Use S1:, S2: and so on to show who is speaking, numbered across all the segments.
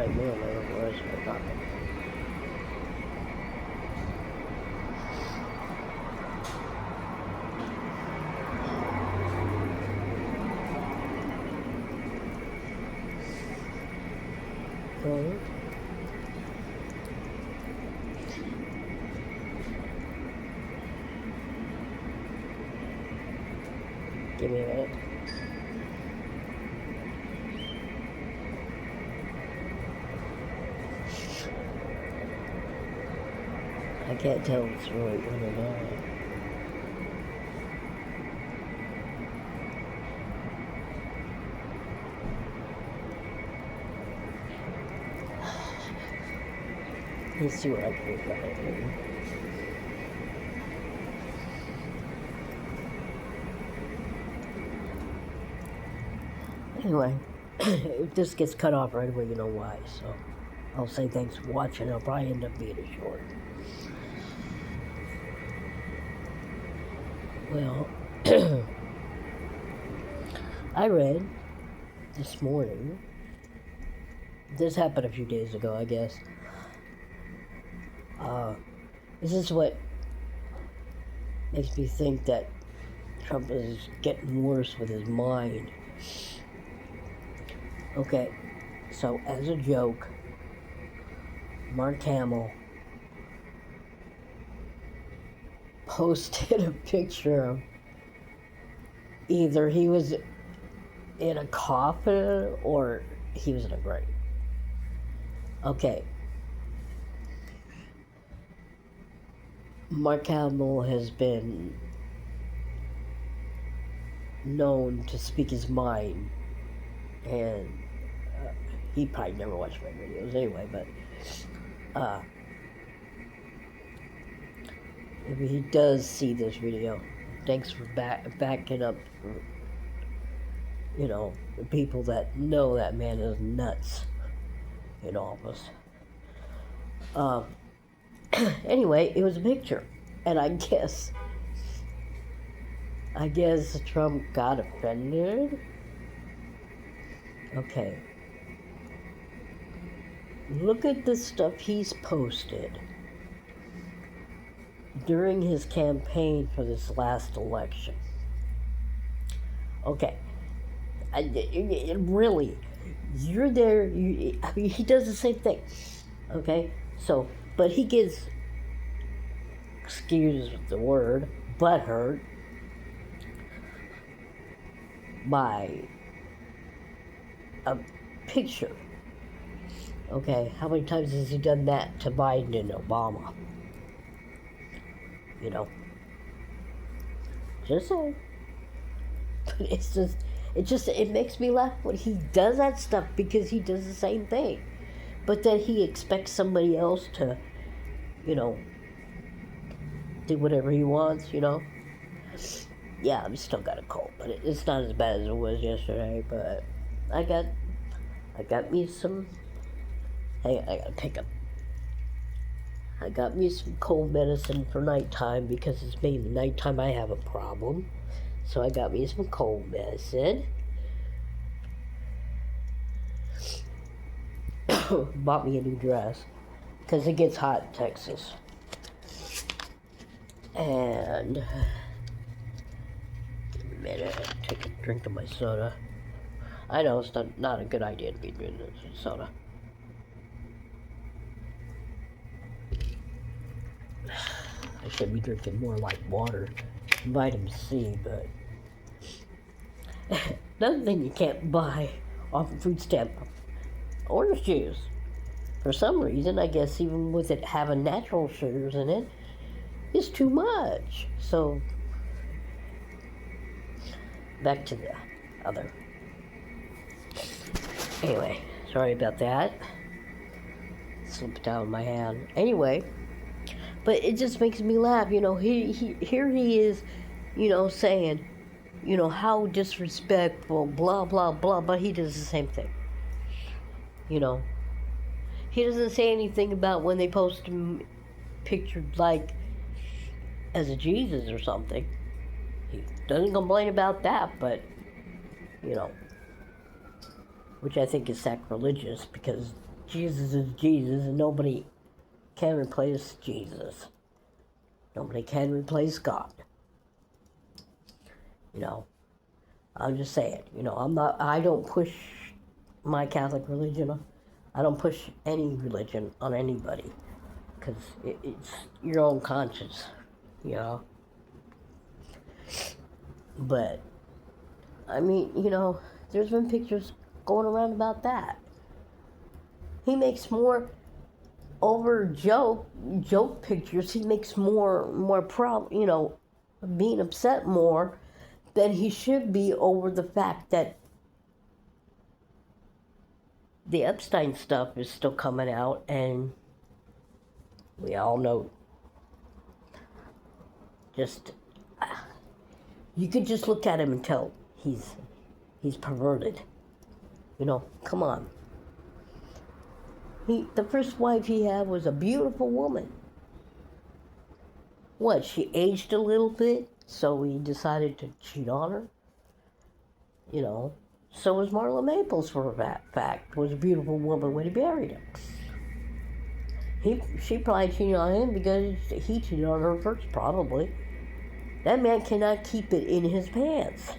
S1: right now, where is my pocket? Okay. Give me a minute. I can't tell if it's the right one or not. Let's see what I can find. Anyway, if this gets cut off right away, you know why. So I'll say thanks for watching. It'll probably end up being a short. Well, I read this morning. This happened a few days ago, I guess. This is what makes me think that Trump is getting worse with his mind. Okay, so as a joke, Mark Hamill posted a picture of either he was in a coffin or he was in a grave. Okay. Mark Hamill has been known to speak his mind, and he probably never watched my videos anyway, but if he does see this video, thanks for backing up, the people that know that man is nuts in office. Anyway, it was a picture, and I guess Trump got offended. Okay. Look at the stuff he's posted during his campaign for this last election. Okay. Really, you're there, he does the same thing. Okay? So, but he gets, excuse the word, butthurt by a picture. Okay, how many times has he done that to Biden and Obama? Just saying. But it makes me laugh when he does that stuff, because he does the same thing. But then he expects somebody else to, do whatever he wants, Yeah, I've still got a cold, but it's not as bad as it was yesterday, but I got me some, hey, I got me some cold medicine for nighttime, because it's mainly nighttime I have a problem. So I got me some cold medicine. Bought me a new dress, because it gets hot in Texas. And give me a minute, take a drink of my soda. I know it's not a good idea to be drinking this soda. I should be drinking more like water, vitamin C, but another thing you can't buy off a food stamp, orange juice. For some reason, I guess even with it having natural sugars in it, it's too much. So, back to the other. Anyway, sorry about that. Slipped out of my hand. Anyway, but it just makes me laugh. Here he is, saying, how disrespectful, blah, blah, blah, but he does the same thing. He doesn't say anything about when they post him pictured like as a Jesus or something. He doesn't complain about that, but, which I think is sacrilegious, because Jesus is Jesus, and nobody can replace Jesus. Nobody can replace God. You know, I'm just saying, I don't push my Catholic religion. I don't push any religion on anybody, because it's your own conscience, you know. But, I mean, there's been pictures going around about that. He makes more over joke pictures. He makes more being upset more than he should be over the fact that the Epstein stuff is still coming out, and we all know. Just you could just look at him and tell he's perverted. Come on. The first wife he had was a beautiful woman. What, she aged a little bit, so he decided to cheat on her? So was Marla Maples, for that fact, was a beautiful woman when he married her. She probably cheated on him because he cheated on her first, probably. That man cannot keep it in his pants.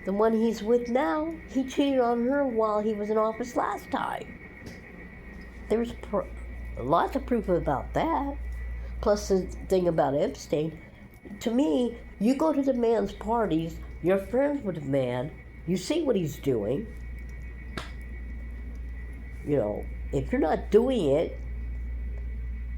S1: The one he's with now, he cheated on her while he was in office last time. There's lots of proof about that. Plus the thing about Epstein, to me, you go to the man's parties, you're friends with the man, you see what he's doing. If you're not doing it,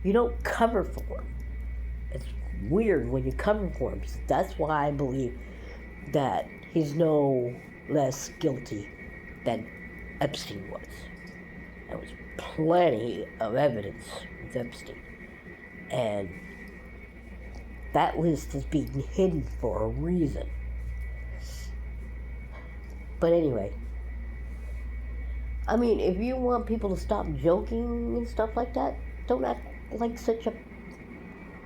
S1: you don't cover for him. It's weird when you cover for him. That's why I believe that he's no less guilty than Epstein was. There was plenty of evidence with Epstein. And that list is being hidden for a reason. But anyway, I mean, if you want people to stop joking and stuff like that, don't act like such a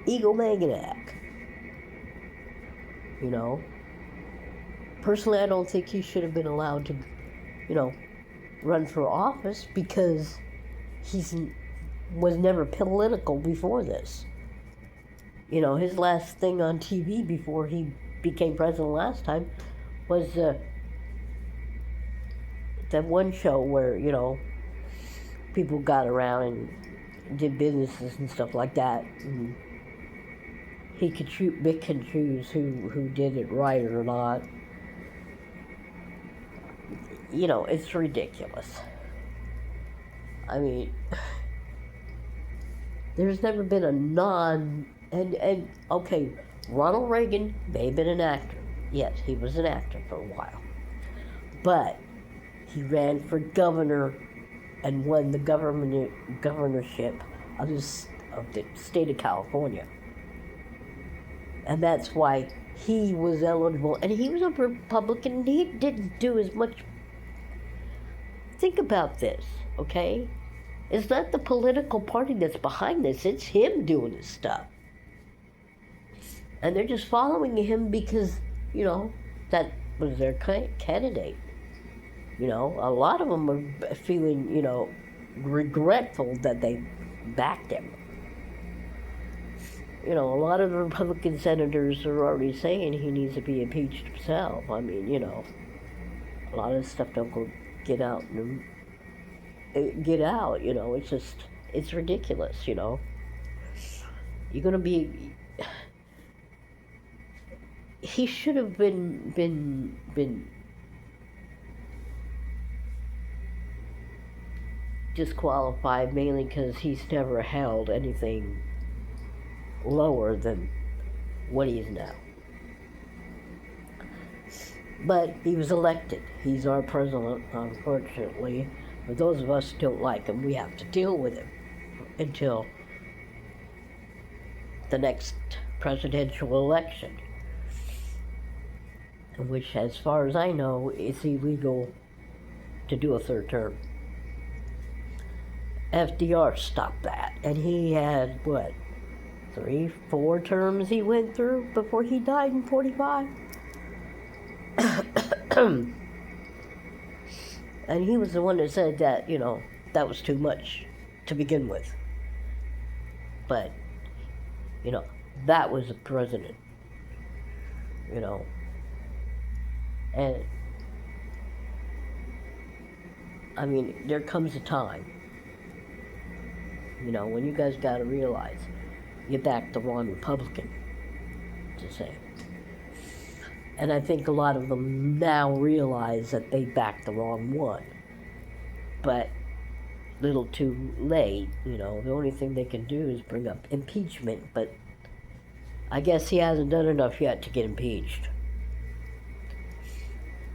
S1: egomaniac. Personally, I don't think he should have been allowed to, run for office, because was never political before this. His last thing on TV before he became president last time was that one show where, people got around and did businesses and stuff like that. And he could pick and choose who did it right or not. It's ridiculous. I mean, there's never been a and okay, Ronald Reagan may have been an actor. Yes, he was an actor for a while. But he ran for governor and won the governorship of the state of California. And that's why he was eligible. And he was a Republican. He didn't do as much. Think about this, okay? It's not the political party that's behind this. It's him doing this stuff. And they're just following him because, that was their candidate. A lot of them are feeling, regretful that they backed him. A lot of the Republican senators are already saying he needs to be impeached himself. I mean, a lot of stuff don't get out. It's just, it's ridiculous, You're going to be... He should have been disqualified, mainly because he's never held anything lower than what he is now. But he was elected. He's our president, unfortunately. But those of us who don't like him, we have to deal with him until the next presidential election, which, as far as I know, is illegal to do a third term. FDR stopped that, and he had, 3-4 terms he went through before he died in 45? And he was the one that said that, that was too much to begin with. But, you know, that was the president, you know. And, I mean, there comes a time, when you guys got to realize you backed the wrong Republican, to say. And I think a lot of them now realize that they backed the wrong one. But little too late, the only thing they can do is bring up impeachment, but I guess he hasn't done enough yet to get impeached.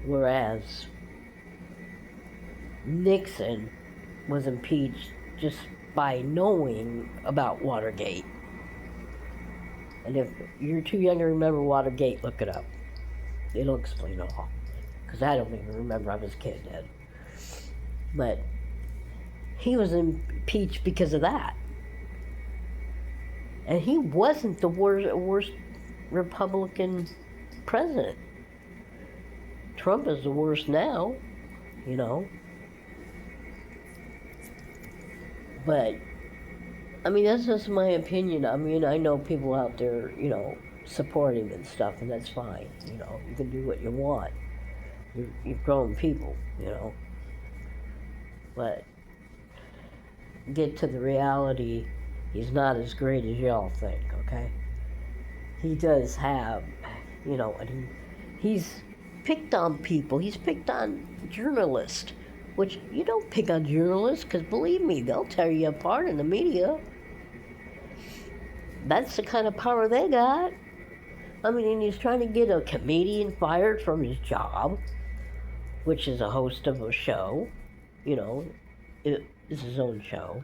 S1: Whereas Nixon was impeached just by knowing about Watergate. And if you're too young to remember Watergate, look it up. It'll explain it all. Because I don't even remember, I was a kid then. But he was impeached because of that. And he wasn't the worst Republican president. Trump is the worst now, But, I mean, that's just my opinion. I mean, I know people out there, support him and stuff, and that's fine. You can do what you want. You're grown people, But get to the reality, he's not as great as y'all think, okay? He does have, and he's picked on people. He's picked on journalists, which you don't pick on journalists, because believe me, they'll tear you apart in the media. That's the kind of power they got. I mean, and he's trying to get a comedian fired from his job, which is a host of a show, it's his own show,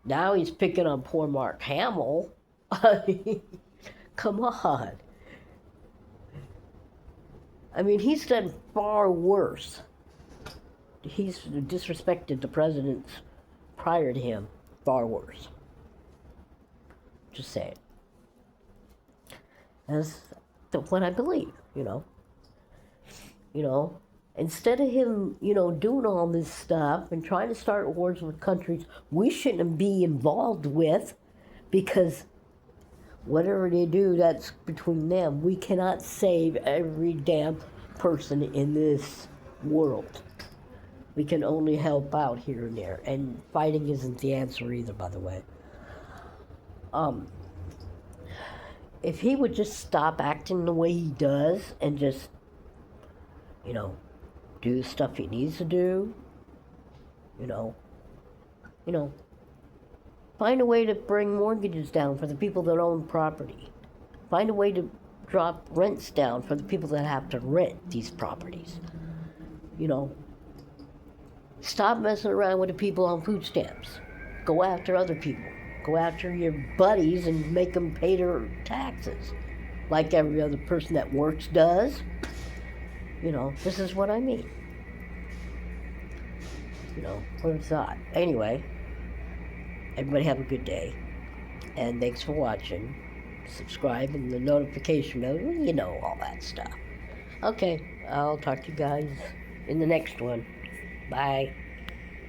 S1: Now he's picking on poor Mark Hamill. I mean, come on. I mean, he's done far worse. He's disrespected the presidents prior to him far worse. Just saying. That's what I believe, Instead of him, doing all this stuff and trying to start wars with countries we shouldn't be involved with, because whatever they do, that's between them. We cannot save every damn person in this world. We can only help out here and there. And fighting isn't the answer either, by the way. If he would just stop acting the way he does and just, do the stuff he needs to do, find a way to bring mortgages down for the people that own property. Find a way to drop rents down for the people that have to rent these properties. Stop messing around with the people on food stamps. Go after other people. Go after your buddies and make them pay their taxes, like every other person that works does. This is what I mean. What it's not. Anyway, everybody have a good day. And thanks for watching. Subscribe and the notification bell, all that stuff. Okay, I'll talk to you guys in the next one. Bye.